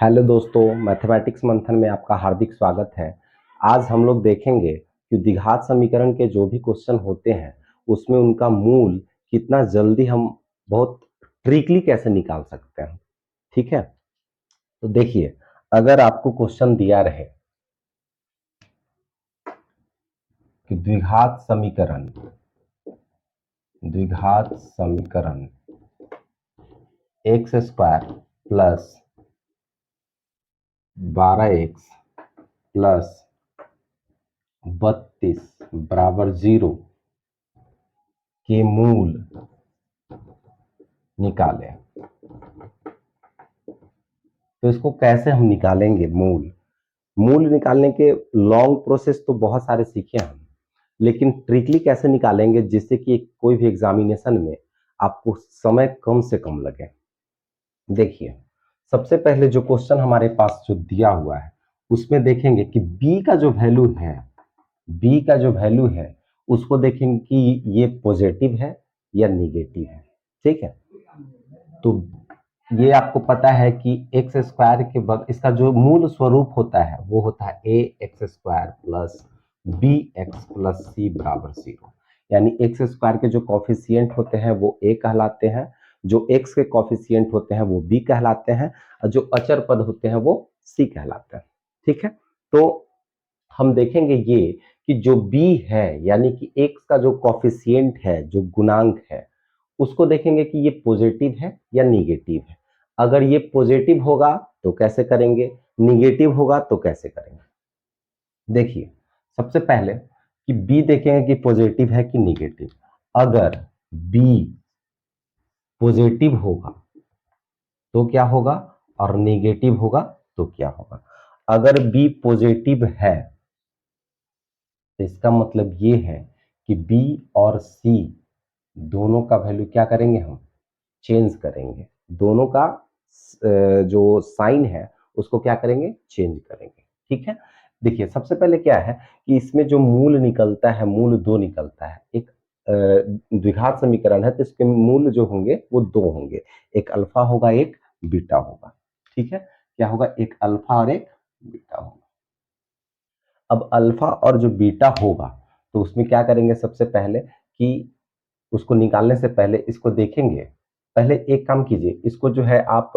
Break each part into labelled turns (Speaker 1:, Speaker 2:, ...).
Speaker 1: Hello दोस्तों, mathematics मंथन में आपका हार्दिक स्वागत है। आज हम लोग देखेंगे कि द्विघात समीकरण के जो भी क्वेश्चन होते हैं उसमें उनका मूल कितना जल्दी हम बहुत ट्रिकली कैसे निकाल सकते हैं। ठीक है, तो देखिए, अगर आपको क्वेश्चन दिया रहे कि द्विघात समीकरण x square plus 12x plus 32 बराबर 0 के मूल निकालें। तो इसको कैसे हम निकालेंगे मूल निकालने के लॉन्ग प्रोसेस तो बहुत सारे सीखे हम, लेकिन ट्रिकली कैसे निकालेंगे जिससे कि कोई भी एग्जामिनेशन में आपको समय कम से कम लगे। देखिए, सबसे पहले जो क्वेश्चन हमारे पास जो दिया हुआ है उसमें देखेंगे कि बी का जो वैल्यू है उसको देखेंगे कि ये पॉजिटिव है या निगेटिव है। ठीक है, तो ये आपको पता है कि एक्स स्क्वायर के इसका जो मूल स्वरूप होता है वो होता है A X square plus B X plus C बराबर 0। यानी एक्स स्क्वायर के जो कॉफिशिएंट होते हैं वो ए कहलाते हैं, जो एक्स के कॉफिशिएंट होते हैं वो बी कहलाते हैं, और जो अचर पद होते हैं वो सी कहलाते हैं। ठीक है, तो हम देखेंगे ये कि जो बी है यानी कि एक्स का जो कॉफिशिएंट है, जो गुणांक है, उसको देखेंगे कि ये पॉजिटिव है या निगेटिव है। अगर ये पॉजिटिव होगा तो कैसे करेंगे, निगेटिव होगा तो कैसे करेंगे। देखिए, सबसे पहले कि बी देखेंगे कि पॉजिटिव है कि निगेटिव। अगर बी पॉजिटिव होगा तो क्या होगा और निगेटिव होगा तो क्या होगा। अगर बी पॉजिटिव है तो इसका मतलब ये है कि बी और सी दोनों का वैल्यू क्या करेंगे, हम चेंज करेंगे। दोनों का जो साइन है उसको क्या करेंगे, चेंज करेंगे। ठीक है, देखिए सबसे पहले क्या है कि इसमें जो मूल निकलता है, मूल दो निकलता है। एक द्विघात समीकरण है तो इसके मूल जो होंगे वो दो होंगे, एक अल्फा होगा एक बीटा होगा। ठीक है, क्या होगा, एक अल्फा और एक बीटा होगा। अब अल्फा और जो बीटा होगा तो उसमें क्या करेंगे, सबसे पहले कि उसको निकालने से पहले इसको देखेंगे। पहले एक काम कीजिए, इसको जो है आप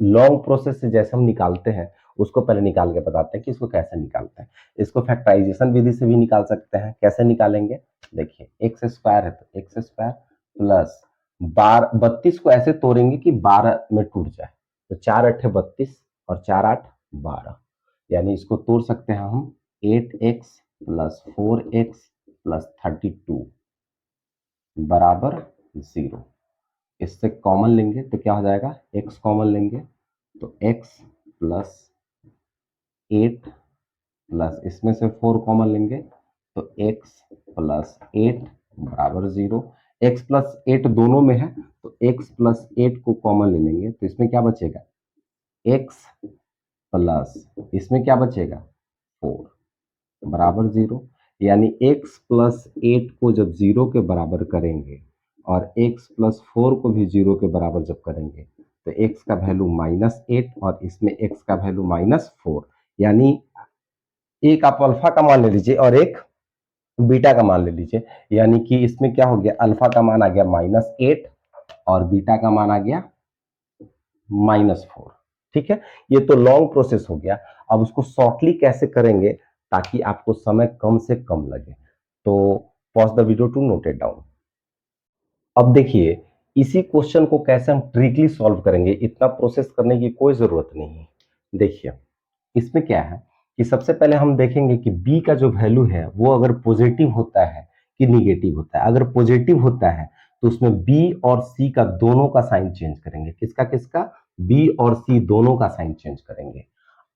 Speaker 1: लॉन्ग प्रोसेस से जैसे हम निकालते हैं उसको पहले निकाल के बताते हैं कि इसको कैसे निकालते हैं। इसको फैक्टराइजेशन विधि से भी निकाल सकते हैं। कैसे निकालेंगे, देखिए एक्स स्क्वायर है तो एक्स स्क्वायर प्लस 32 को ऐसे तोड़ेंगे कि 12 में टूट जाए, तो 4 अट्ठे 32 और 4 8 12, यानी इसको तोड़ सकते हैं हम 8x प्लस 4x प्लस 32 बराबर 0। इससे कॉमन लेंगे तो क्या हो जाएगा, x कॉमन लेंगे तो x प्लस 8 प्लस इसमें से 4 कॉमन लेंगे तो x प्लस 8 बराबर 0। x प्लस 8 दोनों में है तो x प्लस 8 को कॉमन ले लेंगे तो इसमें क्या बचेगा, x प्लस इसमें क्या बचेगा 4 बराबर 0। यानी x प्लस 8 को जब 0 के बराबर करेंगे और x प्लस 4 को भी 0 के बराबर जब करेंगे तो x का वैल्यू -8 और इसमें x का वैल्यू -4। यानी एक आप अल्फा का मान ले लीजिए और एक बीटा का मान ले लीजिए। यानी कि इसमें क्या हो गया, अल्फा का मान आ गया -8 और बीटा का मान आ गया -4। ठीक है, ये तो लॉन्ग प्रोसेस हो गया। अब उसको शॉर्टली कैसे करेंगे ताकि आपको समय कम से कम लगे, तो pause the video to note it down. अब देखिए, इसी क्वेश्चन को कैसे हम ट्रिकली सॉल्व करेंगे, इतना प्रोसेस करने की कोई जरूरत नहीं है। देखिए, इसमें क्या है कि सबसे पहले हम देखेंगे कि b का जो वैल्यू है वो अगर पॉजिटिव होता है कि निगेटिव होता है। अगर पॉजिटिव होता है तो उसमें b और c का दोनों का साइन चेंज करेंगे। किसका किसका, b और c दोनों का साइन चेंज करेंगे।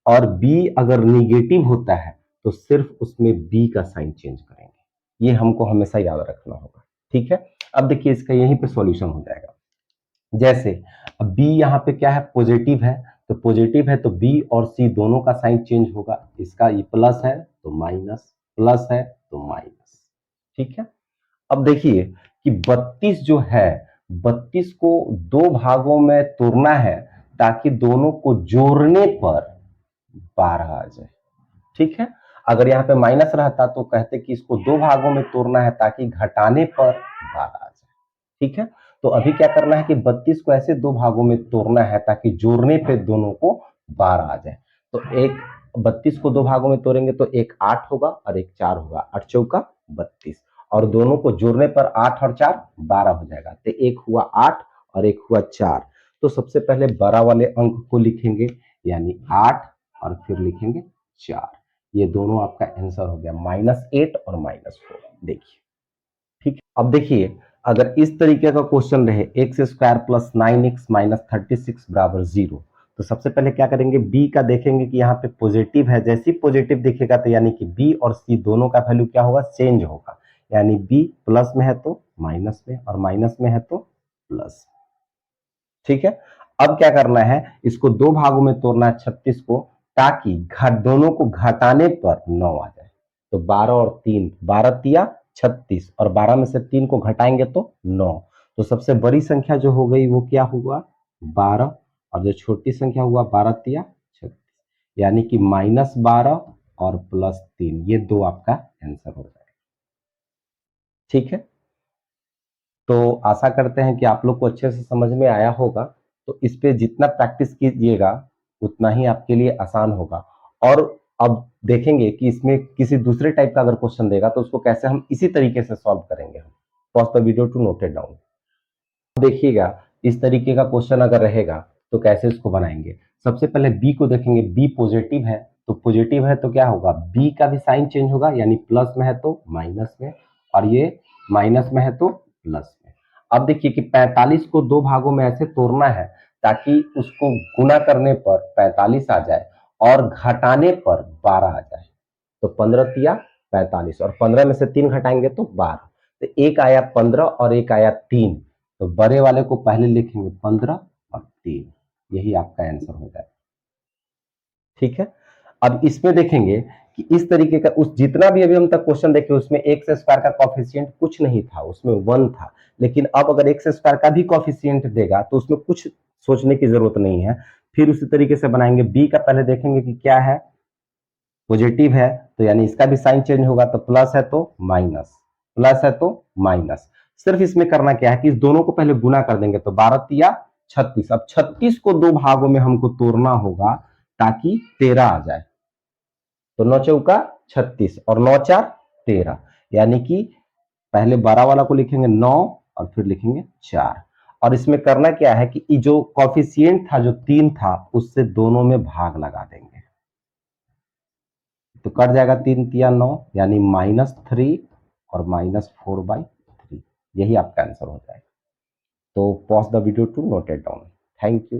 Speaker 1: और b अगर निगेटिव होता है तो सिर्फ उसमें b का साइन चेंज करेंगे। ये हमको हमेशा याद रखना होगा। ठीक है, अब देखिए इसका यहीं पे सॉल्यूशन हो जाएगा। जैसे अब b यहाँ पे क्या है, पॉजिटिव है, तो पॉजिटिव है तो b और c दोनों का साइन चेंज होगा। इसका ये प्लस है तो माइनस, प्लस है तो माइनस। ठीक है, अब देखिए कि 32 जो है, 32 को दो भागों में तोड़ना है ताकि दोनों को जोड़ने पर 12 आ जाए। ठीक है, अगर यहाँ पे माइनस रहता तो कहते कि इसको दो भागों में तोड़ना है ताकि घटाने पर 12 आ जाए। ठीक है, तो अभी क्या करना है कि 32 को ऐसे दो भागों में तोड़ना है ताकि जोड़ने पे दोनों को 12 आ जाए। तो एक 32 को दो भागों में तोड़ेंगे तो एक 8 होगा और एक 4 होगा, 8 चौका 32, और दोनों को जोड़ने पर 8 और 4 12 हो जाएगा। तो एक हुआ 8 और एक हुआ 4। तो सबसे पहले बड़ा वाले अंक को लिखेंगे यानी 8 और फिर लिखेंगे 4। ये दोनों आपका आंसर हो गया -8 और -4। देखिए, ठीक है। अब देखिए, अगर इस तरीके का क्वेश्चन रहे x² + 9x - 36 = 0, तो सबसे पहले क्या करेंगे, b का देखेंगे कि यहाँ पे पॉजिटिव है। जैसे ही पॉजिटिव दिखेगा तो यानी कि b और c दोनों का वैल्यू क्या होगा, चेंज होगा। यानी b प्लस में है तो माइनस में, और माइनस में है तो प्लस। ठीक है, अब क्या करना है, इसको दो भागों में तोड़ना है 36 को, ताकि दोनों को घटाने पर 9 आ जाए। तो 12 और 3, 12 तिया 36, और 12 में से 3 को घटाएंगे तो 9। तो सबसे बड़ी संख्या जो हो गई वो क्या हुआ, 12, और जो छोटी संख्या हुआ 12 तिया 36, यानी कि -12 और +3, ये दो आपका आंसर हो जाएगा। ठीक है, तो आशा करते हैं कि आप लोग को अच्छे से समझ में आया होगा। तो इस पे जितना प्रैक्टिस कीजिएगा उतना ही आपके लिए आसान होगा। और अब देखेंगे कि इसमें किसी दूसरे टाइप का अगर क्वेश्चन देगा तो उसको कैसे हम इसी तरीके से सॉल्व करेंगे। हम pause the video to note it down. देखिएगा, इस तरीके का क्वेश्चन अगर रहेगा तो कैसे इसको बनाएंगे। सबसे पहले बी को देखेंगे, बी पॉजिटिव है, तो पॉजिटिव है तो क्या होगा, बी का भी साइन चेंज होगा, यानी प्लस में है तो माइनस में, और ये माइनस में है तो प्लस में। अब देखिए कि 45 को दो भागों में ऐसे तोड़ना है ताकि उसको गुना करने पर 45 आ जाए और घटाने पर 12 आ जाए। तो 15 तिया 45, और 15 में से 3 घटाएंगे तो 12। तो एक आया 15 और एक आया 3, तो बड़े वाले को पहले लिखेंगे 15 और 3, यही आपका आंसर हो जाएगा। ठीक है, अब इसमें देखेंगे कि इस तरीके का उस जितना भी अभी हम तक क्वेश्चन देखे उसमें एक्स स्क्वायर का कॉफिशिएंट कुछ नहीं था, उसमें 1 था। लेकिन अब अगर एक्स स्क्वायर का भी कॉफिशिएंट देगा तो उसमें कुछ सोचने की जरूरत नहीं है। फिर उसी तरीके से बनाएंगे, बी का पहले देखेंगे कि क्या है, पॉजिटिव है तो यानी इसका भी साइन चेंज होगा, तो प्लस है तो माइनस, प्लस है तो माइनस। सिर्फ इसमें करना क्या है कि इस दोनों को पहले गुना कर देंगे, तो 12 तिया 36। अब 36 को दो भागों में हमको तोड़ना होगा ताकि 13 आ जाए। तो 9 चौका 36 और 9 4 13, यानी कि पहले 12 वाला को लिखेंगे 9 और फिर लिखेंगे 4। और इसमें करना क्या है कि जो कॉफिशिएंट था जो 3 था उससे दोनों में भाग लगा देंगे, तो कट जाएगा 3 तिया 9, यानी -3 और -4/3, यही आपका आंसर हो जाएगा। तो pause the video to note it down. Thank you.